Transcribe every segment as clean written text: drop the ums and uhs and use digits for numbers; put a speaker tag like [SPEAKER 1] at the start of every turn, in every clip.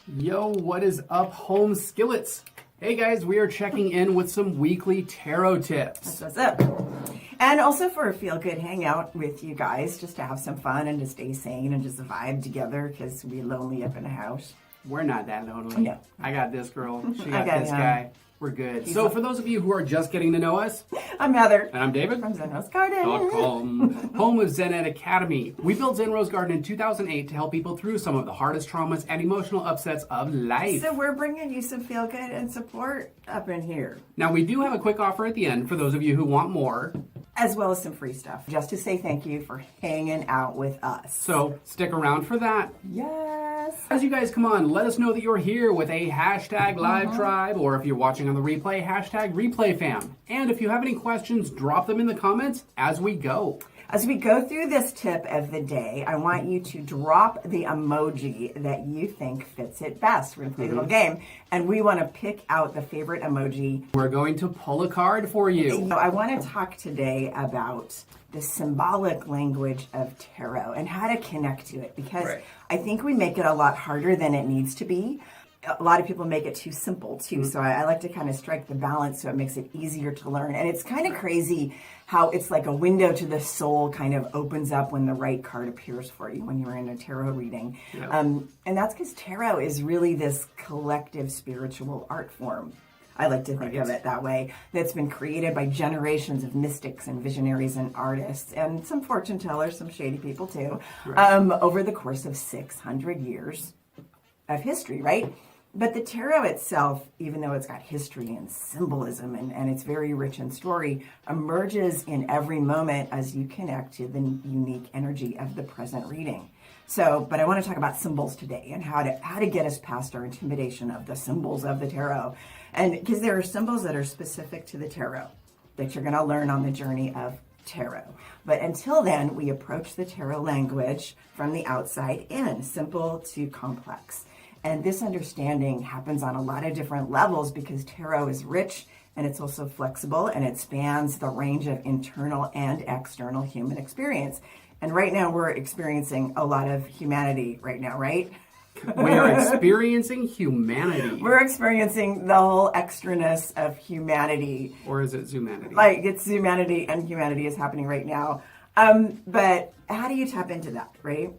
[SPEAKER 1] Yo, what is up, home skillets? Hey guys, we are checking in with some weekly tarot tips.
[SPEAKER 2] That's what's up. And also for a feel-good hangout with you guys, just to have some fun and to stay sane and just vibe together because we're lonely up in the house.
[SPEAKER 1] We're not that lonely.
[SPEAKER 2] No.
[SPEAKER 1] I got this girl. She
[SPEAKER 2] I
[SPEAKER 1] got
[SPEAKER 2] got
[SPEAKER 1] this
[SPEAKER 2] him.
[SPEAKER 1] guy. We're good. So for those of you who are just getting to know us,
[SPEAKER 2] I'm Heather.
[SPEAKER 1] and I'm David.
[SPEAKER 2] From Zen Rose Garden.
[SPEAKER 1] Home of Zen Academy. We built Zen Rose Garden in 2008 to help people through some of the hardest traumas and emotional upsets of life.
[SPEAKER 2] So we're bringing you some feel-good and support up in here.
[SPEAKER 1] Now, we do have a quick offer at the end for those of you who want more.
[SPEAKER 2] As well as some free stuff. Just to say thank you for hanging out with us.
[SPEAKER 1] So stick around for that.
[SPEAKER 2] Yes.
[SPEAKER 1] As you guys come on, let us know that you're here with a hashtag live tribe, or if you're watching on the replay, hashtag replay fam. And if you have any questions, drop them in the comments as we go.
[SPEAKER 2] As we go through this tip of the day, I want you to drop the emoji that you think fits it best. We're going to play a little game, and we want to pick out the favorite emoji.
[SPEAKER 1] We're going to pull a card for you.
[SPEAKER 2] I want to talk today about the symbolic language of tarot and how to connect to it, because I think we make it a lot harder than it needs to be. A lot of people make it too simple too, so I like to kind of strike the balance so it makes it easier to learn. And it's kind of crazy how it's like a window to the soul kind of opens up when the right card appears for you when you're in a tarot reading. And that's because tarot is really this collective spiritual art form. I like to think of it that way. That's been created by generations of mystics and visionaries and artists and some fortune tellers, some shady people too, over the course of 600 years of history, right? But the tarot itself, even though it's got history and symbolism and it's very rich in story, emerges in every moment as you connect to the unique energy of the present reading. So, but I want to talk about symbols today and how to get us past our intimidation of the symbols of the tarot. And because there are symbols that are specific to the tarot that you're going to learn on the journey of tarot. But until then, we approach the tarot language from the outside in, simple to complex. And this understanding happens on a lot of different levels because tarot is rich and it's also flexible and it spans the range of internal and external human experience. And right now we're experiencing a lot of humanity right now, right?
[SPEAKER 1] We are experiencing humanity.
[SPEAKER 2] We're experiencing the whole extraness of humanity.
[SPEAKER 1] Or is it Zoomanity?
[SPEAKER 2] Like it's humanity and humanity is happening right now. But how do you tap into that, right?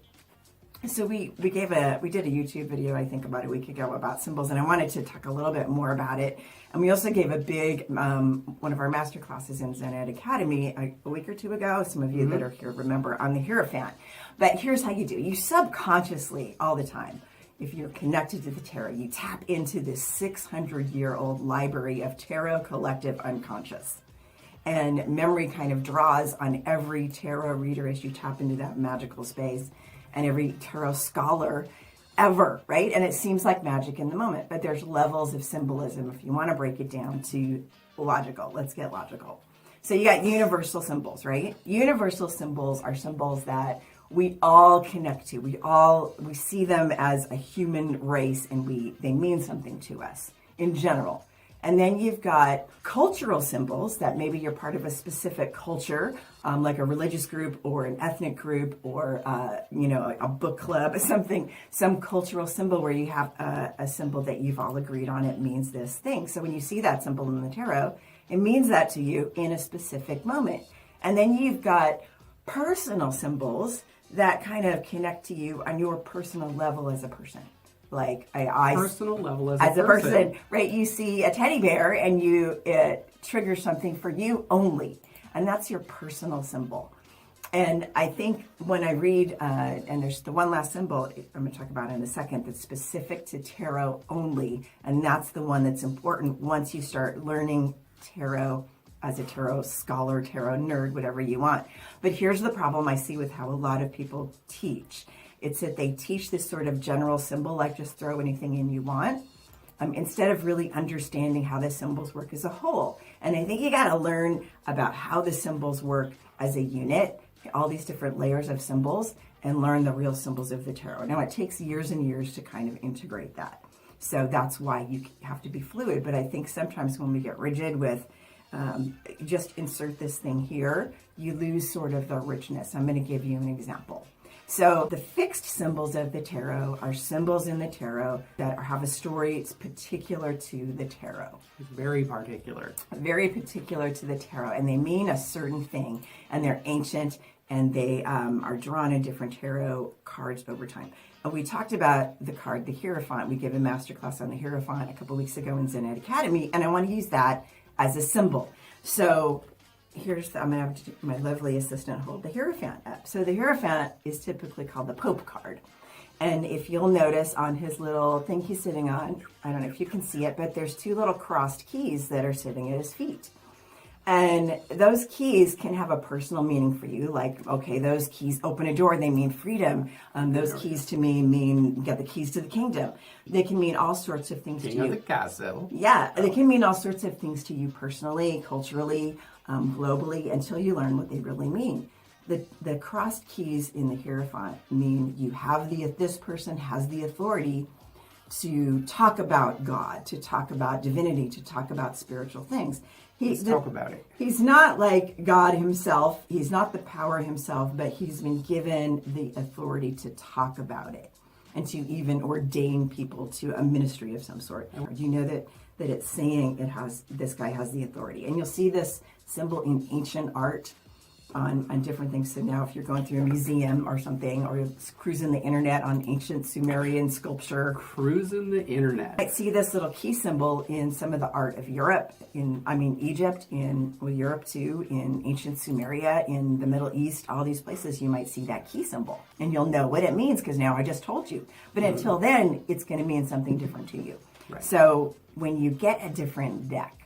[SPEAKER 2] So we did a YouTube video, I think about a week ago about symbols, and I wanted to talk a little bit more about it. And we also gave a big, one of our master classes in Zen Ed Academy a week or two ago. Some of you that are here remember on the Hierophant. But here's how you do. You subconsciously, all the time, if you're connected to the tarot, you tap into this 600-year-old library of tarot collective unconscious. And memory kind of draws on every tarot reader as you tap into that magical space. And every tarot scholar ever, right? And it seems like magic in the moment, but there's levels of symbolism if you want to break it down to logical. Let's get logical. So you got universal symbols, right? Universal symbols are symbols that we all connect to. We see them as a human race and they mean something to us in general. And then you've got cultural symbols that maybe you're part of a specific culture, like a religious group or an ethnic group or, a book club, some cultural symbol where you have a symbol that you've all agreed on. It means this thing. So when you see that symbol in the tarot, it means that to you in a specific moment. And then you've got personal symbols that kind of connect to you on your personal level as a person. Like
[SPEAKER 1] personal level as a
[SPEAKER 2] person, right? You see a teddy bear and it triggers something for you only, and that's your personal symbol. And I think when I read, and there's the one last symbol I'm going to talk about in a second that's specific to tarot only, and that's the one that's important once you start learning tarot as a tarot scholar, tarot nerd, whatever you want. But here's the problem I see with how a lot of people teach. It's that they teach this sort of general symbol, like just throw anything in you want, instead of really understanding how the symbols work as a whole. And I think you got to learn about how the symbols work as a unit, all these different layers of symbols, and learn the real symbols of the tarot. Now, it takes years and years to kind of integrate that. So that's why you have to be fluid. But I think sometimes when we get rigid with just insert this thing here, you lose sort of the richness. I'm going to give you an example. So the fixed symbols of the tarot are symbols in the tarot that have a story. It's particular to the tarot.
[SPEAKER 1] It's very particular.
[SPEAKER 2] Very particular to the tarot. And they mean a certain thing. And they're ancient. And they are drawn in different tarot cards over time. And we talked about the card, the Hierophant. We gave a masterclass on the Hierophant a couple weeks ago in Zen Academy. And I want to use that as a symbol. So here's I'm going to have my lovely assistant hold the Hierophant up. So the Hierophant is typically called the Pope card. And if you'll notice on his little thing he's sitting on, I don't know if you can see it, but there's two little crossed keys that are sitting at his feet. And those keys can have a personal meaning for you. Like, okay, those keys open a door. They mean freedom. Those keys to me mean get the keys to the kingdom. They can mean all sorts of things to you.
[SPEAKER 1] King of the castle.
[SPEAKER 2] Yeah, they can mean all sorts of things to you personally, culturally, globally, until you learn what they really mean. The crossed keys in the Hierophant mean you have this person has the authority to talk about God, to talk about divinity, to talk about spiritual things.
[SPEAKER 1] Let's talk about it.
[SPEAKER 2] He's not like God himself. He's not the power himself, but he's been given the authority to talk about it and to even ordain people to a ministry of some sort. You know that it's saying this guy has the authority. And you'll see this symbol in ancient art on different things. So now if you're going through a museum or something, or you're cruising the internet on ancient Sumerian sculpture.
[SPEAKER 1] Cruising the internet.
[SPEAKER 2] I see this little key symbol in some of the art of Europe, Egypt, Europe too, in ancient Sumeria, in the Middle East, all these places you might see that key symbol. And you'll know what it means because now I just told you. But until then, it's going to mean something different to you.
[SPEAKER 1] Right.
[SPEAKER 2] So when you get a different deck,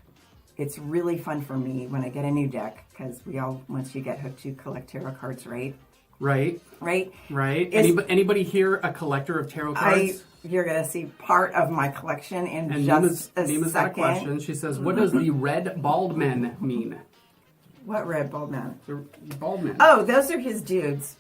[SPEAKER 2] it's really fun for me when I get a new deck, because once you get hooked, you collect tarot cards, right?
[SPEAKER 1] Right.
[SPEAKER 2] Right?
[SPEAKER 1] Right. Anybody here a collector of tarot cards?
[SPEAKER 2] You're going to see part of my collection in
[SPEAKER 1] and
[SPEAKER 2] just
[SPEAKER 1] Nima's
[SPEAKER 2] a
[SPEAKER 1] got a
[SPEAKER 2] second.
[SPEAKER 1] question. She says, what does the red bald men mean?
[SPEAKER 2] What red bald man?
[SPEAKER 1] The bald men.
[SPEAKER 2] Oh, those are his dudes.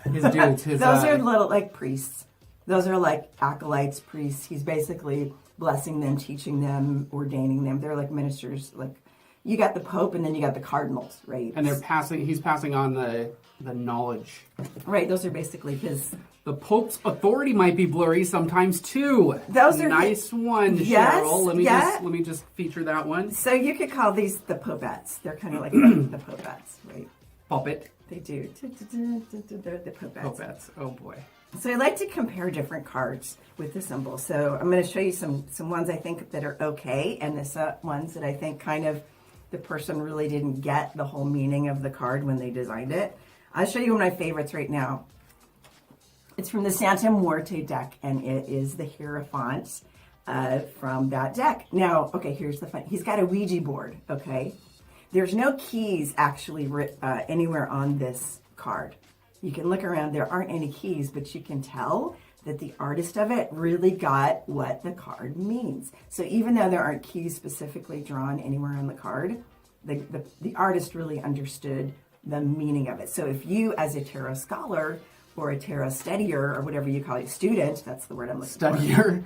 [SPEAKER 1] His dudes.
[SPEAKER 2] Those are little, like, priests. Those are like acolytes, priests. He's basically blessing them, teaching them, ordaining them. They're like ministers. Like, you got the Pope and then you got the cardinals, right?
[SPEAKER 1] And he's passing on the knowledge.
[SPEAKER 2] Right, those are basically his.
[SPEAKER 1] The Pope's authority might be blurry sometimes too.
[SPEAKER 2] Those are
[SPEAKER 1] nice one,
[SPEAKER 2] yes,
[SPEAKER 1] Cheryl.
[SPEAKER 2] yeah.
[SPEAKER 1] Let me just feature that one.
[SPEAKER 2] So you could call these the Popettes. They're kind of like the Popettes, right?
[SPEAKER 1] Puppet.
[SPEAKER 2] They do. They're the Popettes.
[SPEAKER 1] Popettes. Oh boy.
[SPEAKER 2] So I like to compare different cards with the symbols. So I'm going to show you some ones I think that are okay, and the ones that I think kind of the person really didn't get the whole meaning of the card when they designed it. I'll show you one of my favorites right now. It's from the Santa Muerte deck, and it is the Hierophant from that deck. Now, okay, here's the fun. He's got a Ouija board, okay? There's no keys actually anywhere on this card. You can look around, there aren't any keys, but you can tell that the artist of it really got what the card means. So even though there aren't keys specifically drawn anywhere on the card, the artist really understood the meaning of it. So if you, as a tarot scholar or a tarot studier or whatever you call it, student, that's the word I'm looking for.
[SPEAKER 1] Studier?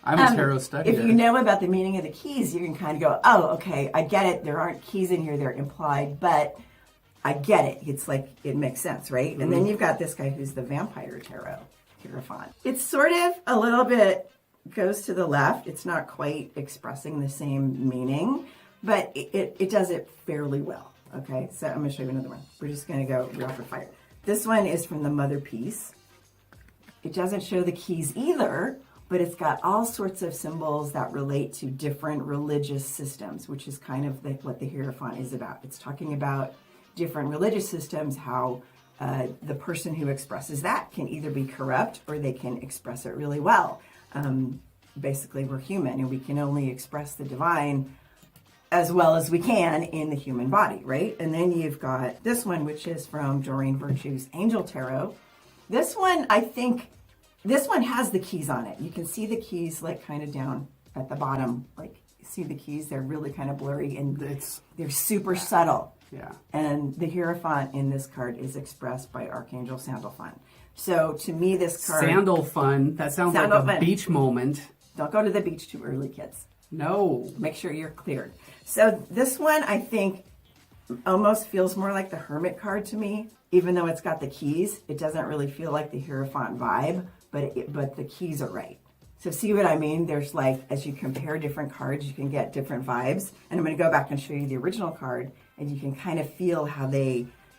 [SPEAKER 1] I'm a tarot studier.
[SPEAKER 2] If you know about the meaning of the keys, you can kind of go, oh, okay, I get it. There aren't keys in here, they're implied, but I get it. It's like, it makes sense, right? Mm-hmm. And then you've got this guy who's the vampire tarot, Hierophant. It's sort of a little bit goes to the left. It's not quite expressing the same meaning, but it does it fairly well, okay? So I'm going to show you another one. We're just going to go rapid fire. This one is from the Mother Piece. It doesn't show the keys either, but it's got all sorts of symbols that relate to different religious systems, which is kind of what the Hierophant is about. It's talking about different religious systems, how the person who expresses that can either be corrupt or they can express it really well. Basically, we're human and we can only express the divine as well as we can in the human body, right? And then you've got this one, which is from Doreen Virtue's Angel Tarot. This one, I think, this one has the keys on it. You can see the keys like kind of down at the bottom. Like, see the keys? They're really kind of blurry and they're super subtle.
[SPEAKER 1] Yeah.
[SPEAKER 2] And the Hierophant in this card is expressed by Archangel Sandalphon. So to me, this card...
[SPEAKER 1] Sandalphon. That sounds like a beach moment.
[SPEAKER 2] Don't go to the beach too early, kids.
[SPEAKER 1] No.
[SPEAKER 2] Make sure you're cleared. So this one, I think, almost feels more like the Hermit card to me. Even though it's got the keys, it doesn't really feel like the Hierophant vibe, but the keys are right. So see what I mean? There's like, as you compare different cards, you can get different vibes. And I'm going to go back and show you the original card, and you can kind of feel how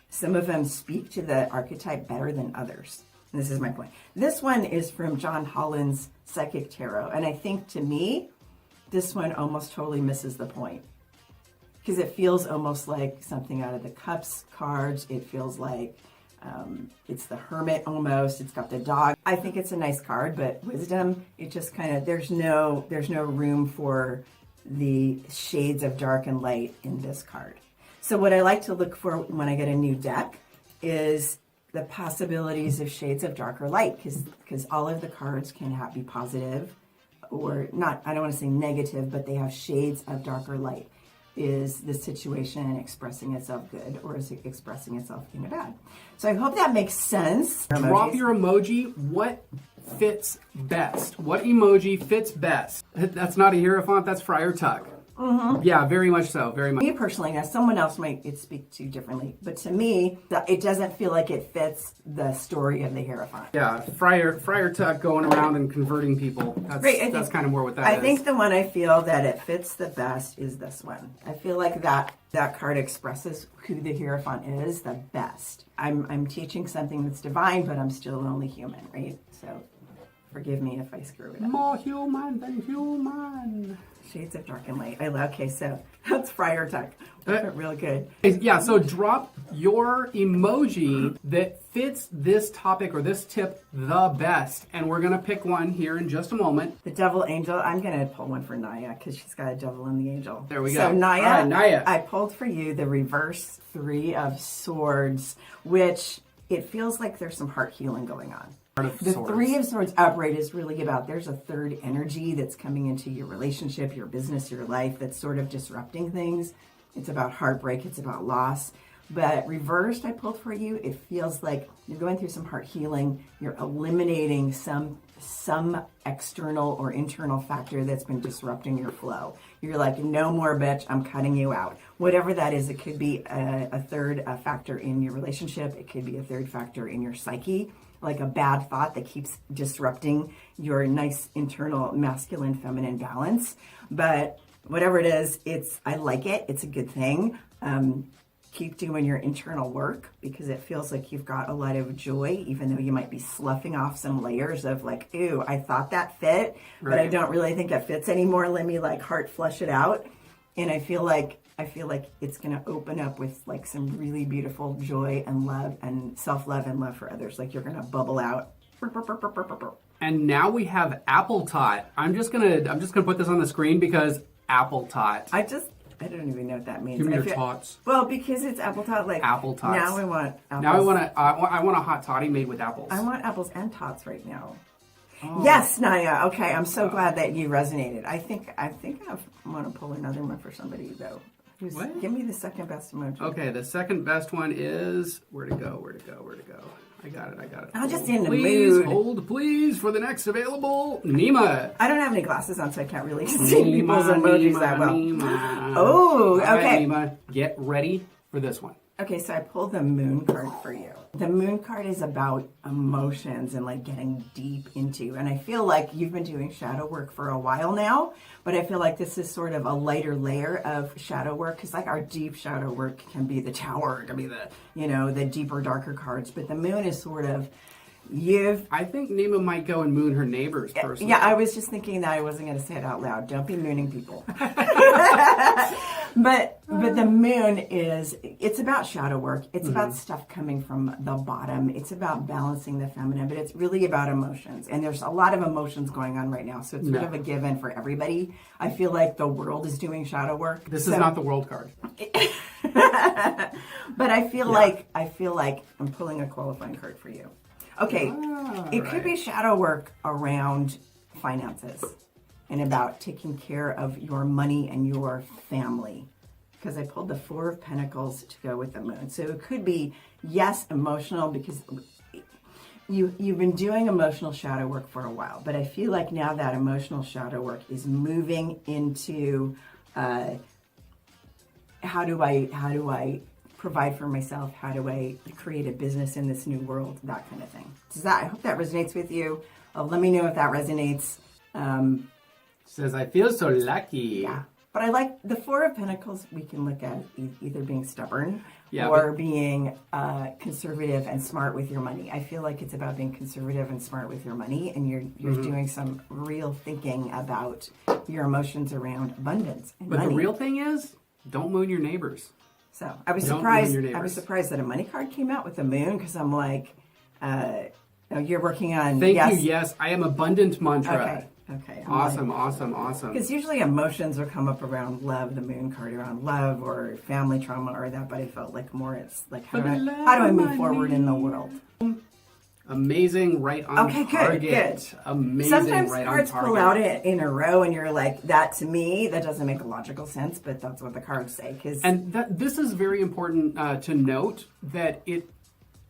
[SPEAKER 2] some of them speak to the archetype better than others. And this is my point. This one is from John Holland's Psychic Tarot. And I think to me, this one almost totally misses the point. Because it feels almost like something out of the Cups cards. It feels like it's the Hermit almost. It's got the dog. I think it's a nice card, but Wisdom, it just kind of, there's no room for the shades of dark and light in this card. So what I like to look for when I get a new deck is the possibilities of shades of dark or light, because all of the cards can be positive or not, I don't want to say negative, but they have shades of dark or light. Is the situation expressing itself good, or is it expressing itself being bad? So I hope that makes sense.
[SPEAKER 1] Drop your emoji. What fits best? What emoji fits best? That's not a Hierophant, that's Friar Tuck. Mm-hmm. Yeah, very much so, very much.
[SPEAKER 2] Me personally, now someone else might speak to differently, but to me, it doesn't feel like it fits the story of the Hierophant.
[SPEAKER 1] Yeah, Friar Tuck going around and converting people. That's kind of more what that is.
[SPEAKER 2] I think the one I feel that it fits the best is this one. I feel like that card expresses who the Hierophant is the best. I'm teaching something that's divine, but I'm still only human, right? So forgive me if I screw it up.
[SPEAKER 1] More human than human.
[SPEAKER 2] Shades of dark and light. Okay, so that's Friar Tuck. Real good.
[SPEAKER 1] Yeah, so drop your emoji that fits this topic or this tip the best. And we're going to pick one here in just a moment.
[SPEAKER 2] The Devil Angel. I'm going to pull one for Naya because she's got a devil and the angel.
[SPEAKER 1] There we go.
[SPEAKER 2] So Naya,
[SPEAKER 1] all right, Naya,
[SPEAKER 2] I pulled for you the reverse 3 of Swords, which it feels like there's some heart healing going on. The 3 of Swords upright is really about, there's a third energy that's coming into your relationship, your business, your life, that's sort of disrupting things. It's about heartbreak, it's about loss. But reversed, I pulled for you, it feels like you're going through some heart healing, you're eliminating some external or internal factor that's been disrupting your flow. You're like, no more, bitch, I'm cutting you out. Whatever that is, it could be a third factor in your relationship, it could be a third factor in your psyche, like a bad thought that keeps disrupting your nice internal masculine feminine balance. But whatever it is, I like it. It's a good thing. Keep doing your internal work because it feels like you've got a lot of joy, even though you might be sloughing off some layers of like, ooh, I thought that fit, but I don't really think it fits anymore. Let me like heart flush it out. And I feel like it's going to open up with like some really beautiful joy and love and self-love and love for others. Like you're going to bubble out.
[SPEAKER 1] And now we have Apple Tot. I'm just gonna put this on the screen because Apple Tot.
[SPEAKER 2] I don't even know what that means.
[SPEAKER 1] Give me your tots.
[SPEAKER 2] Well, because it's Apple Tot, like
[SPEAKER 1] Apple Tots.
[SPEAKER 2] Now I want apples.
[SPEAKER 1] Now I want a hot toddy made with apples. I
[SPEAKER 2] want apples and tots right now. Oh. Yes, Naya. Okay, I'm so glad that you resonated. I think I want to pull another one for somebody though.
[SPEAKER 1] What?
[SPEAKER 2] Give me the second best emoji.
[SPEAKER 1] Okay, the second best one is where to go. I got it.
[SPEAKER 2] I'm just in the
[SPEAKER 1] mood.
[SPEAKER 2] Hold,
[SPEAKER 1] please, for the next available Nima.
[SPEAKER 2] I don't have any glasses on, so I can't really see people's emojis that well.
[SPEAKER 1] Nima.
[SPEAKER 2] Oh, okay.
[SPEAKER 1] All right, Nima, get ready for this one.
[SPEAKER 2] Okay, so I pulled the Moon card for you. The Moon card is about emotions and like getting deep into, and I feel like you've been doing shadow work for a while now, but I feel like this is sort of a lighter layer of shadow work because like our deep shadow work can be the Tower, it can be the deeper, darker cards, but the Moon is sort of I think
[SPEAKER 1] Nima might go and moon her neighbors personally.
[SPEAKER 2] Yeah, I was just thinking that I wasn't going to say it out loud. Don't be mooning people. But the Moon it's about shadow work. It's about stuff coming from the bottom. It's about balancing the feminine, but it's really about emotions. And there's a lot of emotions going on right now. So it's sort of a given for everybody. I feel like the world is doing shadow work.
[SPEAKER 1] This is not the world card.
[SPEAKER 2] But I feel like I'm pulling a qualifying card for you. Okay, it could be shadow work around finances and about taking care of your money and your family. Because I pulled the 4 of Pentacles to go with the Moon. So it could be, yes, emotional because you've been doing emotional shadow work for a while. But I feel like now that emotional shadow work is moving into how do I provide for myself? How do I create a business in this new world? That kind of thing. I hope that resonates with you. Let me know if that resonates.
[SPEAKER 1] Says, I feel so lucky.
[SPEAKER 2] Yeah. But I like the Four of Pentacles. We can look at either being stubborn
[SPEAKER 1] Yeah,
[SPEAKER 2] or being conservative and smart with your money. I feel like it's about being conservative and smart with your money, and you're doing some real thinking about your emotions around abundance and
[SPEAKER 1] But
[SPEAKER 2] money.
[SPEAKER 1] the real thing is, don't moon your neighbors.
[SPEAKER 2] So I was
[SPEAKER 1] Don't
[SPEAKER 2] surprised.
[SPEAKER 1] moon your
[SPEAKER 2] I was
[SPEAKER 1] neighbors.
[SPEAKER 2] surprised that a money card came out with the moon, because I'm like, you're working on.
[SPEAKER 1] Thank
[SPEAKER 2] yes.
[SPEAKER 1] you. Yes, I am abundant mantra.
[SPEAKER 2] Okay. Okay.
[SPEAKER 1] Awesome.
[SPEAKER 2] Because usually emotions will come up around love, the moon card around love or family trauma or that, but I felt like more it's like how do I move forward in the world?
[SPEAKER 1] Amazing, right on target.
[SPEAKER 2] Good.
[SPEAKER 1] Amazing,
[SPEAKER 2] Sometimes
[SPEAKER 1] right on
[SPEAKER 2] cards
[SPEAKER 1] target.
[SPEAKER 2] pull out in a row and you're like, that to me, that doesn't make a logical sense, but that's what the cards say.
[SPEAKER 1] And this is very important to note, that it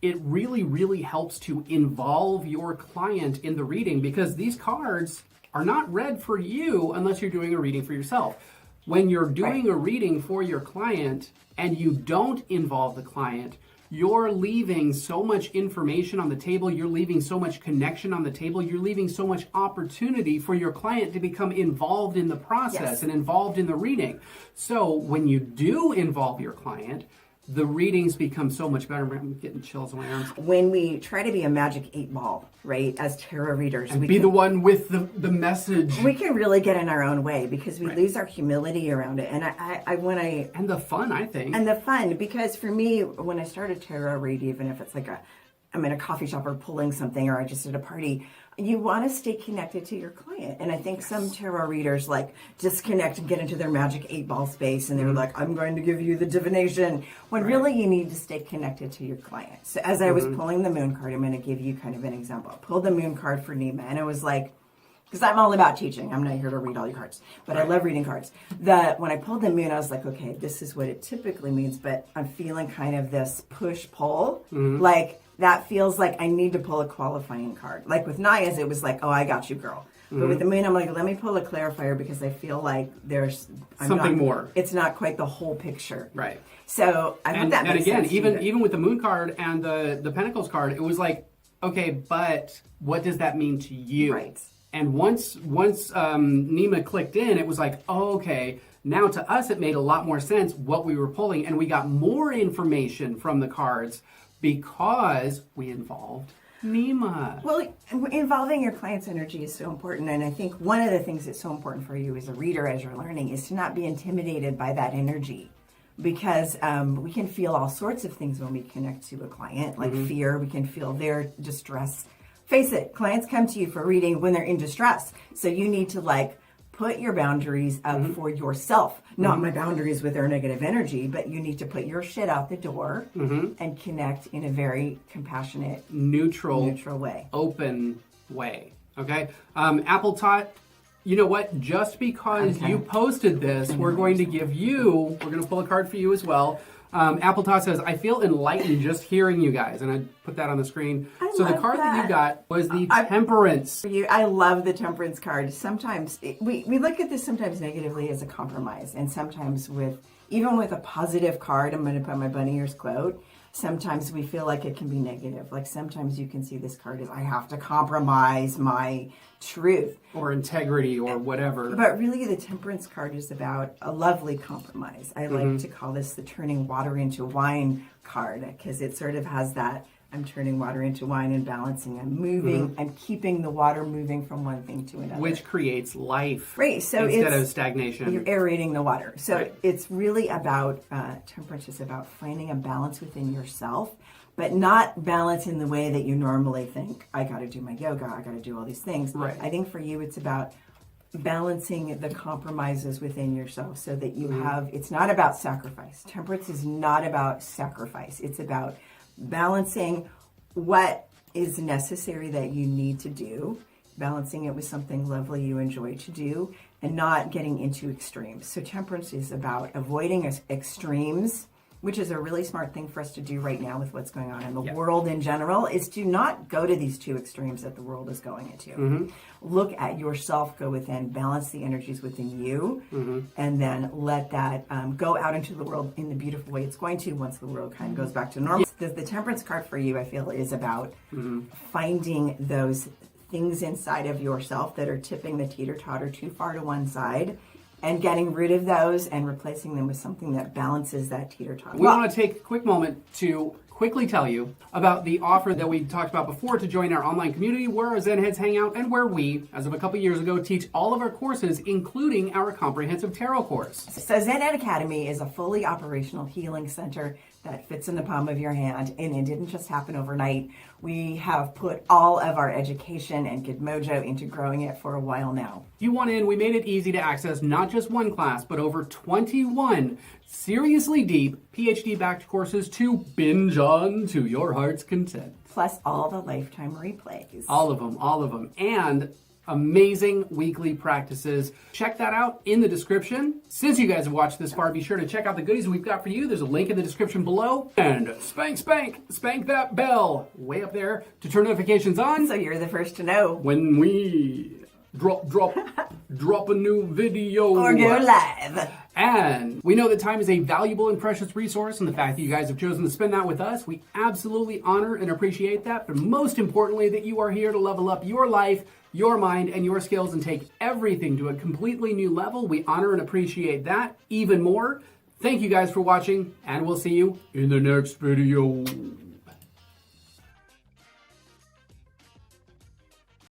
[SPEAKER 1] really, really helps to involve your client in the reading, because these cards are not read for you unless you're doing a reading for yourself. When you're doing a reading for your client and you don't involve the client, you're leaving so much information on the table, you're leaving so much connection on the table, you're leaving so much opportunity for your client to become involved in the process and involved in the reading. So when you do involve your client, the readings become so much better. I'm getting chills on my arms.
[SPEAKER 2] When we try to be a magic 8-ball, right, as tarot readers,
[SPEAKER 1] And be the one with the message.
[SPEAKER 2] We can really get in our own way because we lose our humility around it. And
[SPEAKER 1] And the fun, I think.
[SPEAKER 2] And the fun, because for me, when I started tarot read, even if it's like I'm in a coffee shop or pulling something, or I just at a party, you want to stay connected to your client. And I think some tarot readers like disconnect and get into their magic 8-ball space, and they're like, I'm going to give you the divination, when really you need to stay connected to your client. So as I was pulling the moon card, I'm going to give you kind of an example. I pulled the moon card for Nima, and it was like, because I'm all about teaching. I'm not here to read all your cards, but I love reading cards. When I pulled the moon, I was like, okay, this is what it typically means, but I'm feeling kind of this push-pull. Like, that feels like I need to pull a qualifying card. Like with Naya's, it was like, oh, I got you, girl. But with the moon, I'm like, let me pull a clarifier, because I feel like there's
[SPEAKER 1] something more.
[SPEAKER 2] It's not quite the whole picture.
[SPEAKER 1] Right.
[SPEAKER 2] So I hope that makes sense.
[SPEAKER 1] And again, even with the moon card and the Pentacles card, it was like, okay, but what does that mean to you?
[SPEAKER 2] Right.
[SPEAKER 1] And once Nima clicked in, it was like, oh, okay, now to us it made a lot more sense what we were pulling, and we got more information from the cards because we involved Nima.
[SPEAKER 2] Well, involving your client's energy is so important, and I think one of the things that's so important for you as a reader, as you're learning, is to not be intimidated by that energy. Because we can feel all sorts of things when we connect to a client, like fear. We can feel their distress. Face it, clients come to you for reading when they're in distress. So you need to like put your boundaries up for yourself. Not my boundaries with their negative energy, but you need to put your shit out the door and connect in a very compassionate,
[SPEAKER 1] neutral
[SPEAKER 2] way.
[SPEAKER 1] Open way. Okay? Apple Tot, you know what? Just because you posted this, we're going to pull a card for you as well. Apple Tot says, I feel enlightened just hearing you guys. And I put that on the screen. So the card that you got was the Temperance.
[SPEAKER 2] I love the Temperance card. Sometimes we look at this sometimes negatively as a compromise. And sometimes even with a positive card, I'm going to put my bunny ears quote, sometimes we feel like it can be negative. Like sometimes you can see this card as I have to compromise my truth.
[SPEAKER 1] Or integrity or whatever.
[SPEAKER 2] But really the Temperance card is about a lovely compromise. I like to call this the turning water into wine card, because it sort of has that I'm turning water into wine and balancing. I'm moving. I'm keeping the water moving from one thing to another.
[SPEAKER 1] Which creates life.
[SPEAKER 2] Right. So
[SPEAKER 1] instead of stagnation.
[SPEAKER 2] You're aerating the water. So it's really about, Temperance is about finding a balance within yourself, but not balance in the way that you normally think. I got to do my yoga. I got to do all these things.
[SPEAKER 1] Right.
[SPEAKER 2] I think for you, it's about balancing the compromises within yourself so that you have, it's not about sacrifice. Temperance is not about sacrifice. It's about balancing what is necessary that you need to do, balancing it with something lovely you enjoy to do, and not getting into extremes. So Temperance is about avoiding extremes which is a really smart thing for us to do right now with what's going on in the world in general, is to not go to these two extremes that the world is going into. Look at yourself, go within, balance the energies within you, and then let that go out into the world in the beautiful way it's going to once the world kind of goes back to normal. The Temperance card for you, I feel, is about finding those things inside of yourself that are tipping the teeter-totter too far to one side, and getting rid of those and replacing them with something that balances that teeter-totter.
[SPEAKER 1] We want to take a quick moment to quickly tell you about the offer that we talked about before to join our online community where our Zen heads hang out and where we, as of a couple years ago, teach all of our courses, including our comprehensive tarot course.
[SPEAKER 2] So Zen Ed Academy is a fully operational healing center that fits in the palm of your hand, and it didn't just happen overnight. We have put all of our education and Good Mojo into growing it for a while now.
[SPEAKER 1] You want in, we made it easy to access not just one class, but over 21 seriously deep, PhD-backed courses to binge on to your heart's content.
[SPEAKER 2] Plus all the lifetime replays.
[SPEAKER 1] All of them. And amazing weekly practices. Check that out in the description. Since you guys have watched this far, be sure to check out the goodies we've got for you. There's a link in the description below. And spank that bell way up there to turn notifications on.
[SPEAKER 2] So you're the first to know
[SPEAKER 1] when we drop a new video.
[SPEAKER 2] Or go live.
[SPEAKER 1] And we know that time is a valuable and precious resource, and the fact that you guys have chosen to spend that with us, we absolutely honor and appreciate that. But most importantly, that you are here to level up your life, your mind, and your skills and take everything to a completely new level. We honor and appreciate that even more. Thank you guys for watching, and we'll see you in the next video.